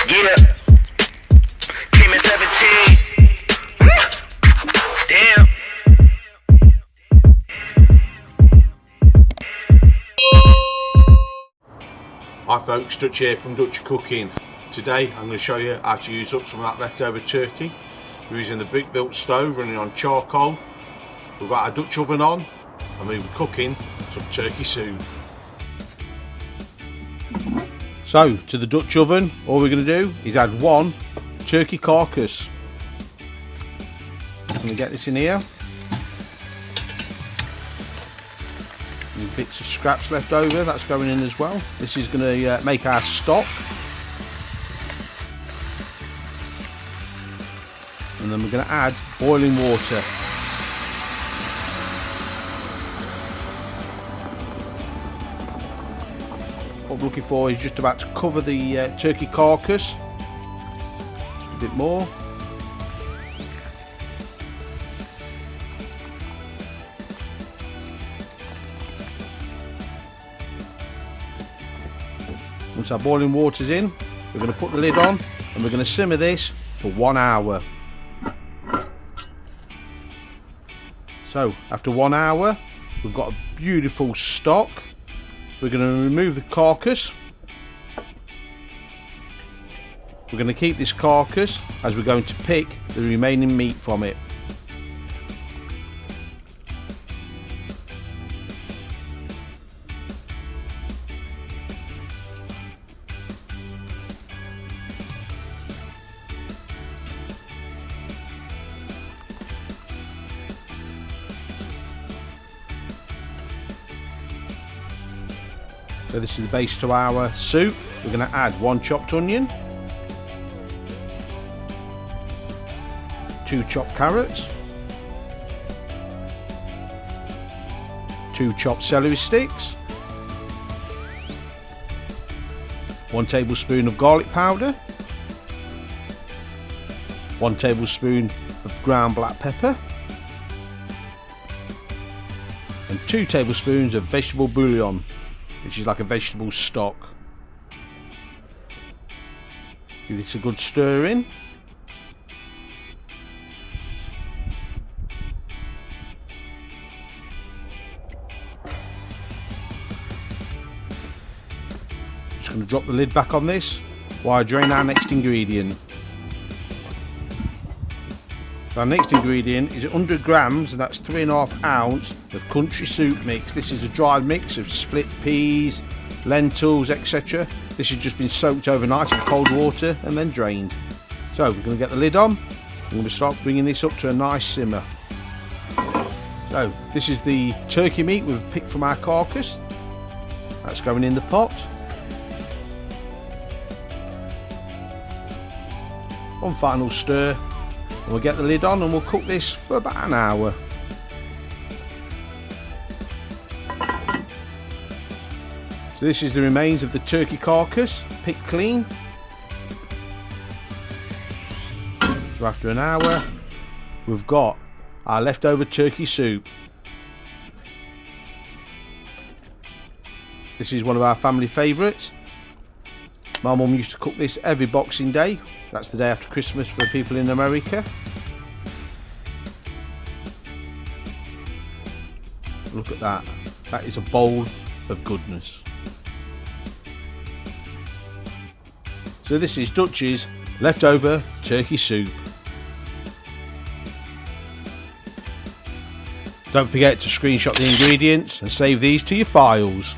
Yeah. Came in 17. Damn. Hi folks, Dutch here from Dutch Cooking. Today I'm going to show you how to use up some of that leftover turkey. We're using the brick built stove running on charcoal. We've got our Dutch oven on and we'll be cooking some turkey soup. So to the Dutch oven, all we're going to do is add one turkey carcass. I'm going to get this in here. And bits of scraps left over, that's going in as well. This is going to make our stock. And then we're going to add boiling water. What we're looking for is just about to cover the turkey carcass. Just a bit more. Once our boiling water's in, we're going to put the lid on and we're going to simmer this for 1 hour. So after 1 hour, we've got a beautiful stock. We're going to remove the carcass. We're going to keep this carcass as we're going to pick the remaining meat from it. So this is the base to our soup. We're going to add 1 chopped onion, 2 chopped carrots, 2 chopped celery sticks, 1 tablespoon of garlic powder, 1 tablespoon of ground black pepper, and 2 tablespoons of vegetable bouillon, which is like a vegetable stock. Give this a good stir in. Just going to drop the lid back on this while I drain our next ingredient. So our next ingredient is 100 grams, and that's 3.5 ounces of country soup mix. This is a dried mix of split peas, lentils, etc. This has just been soaked overnight in cold water and then drained. So we're going to get the lid on and we're going to start bringing this up to a nice simmer. So this is the turkey meat we've picked from our carcass. That's going in the pot. One final stir. And we'll get the lid on and we'll cook this for about an hour. So this is the remains of the turkey carcass, picked clean. So after an hour, we've got our leftover turkey soup. This is one of our family favourites. My mum used to cook this every Boxing Day. That's the day after Christmas for people in America. Look at that. That is a bowl of goodness. So this is Dutch's leftover turkey soup. Don't forget to screenshot the ingredients and save these to your files.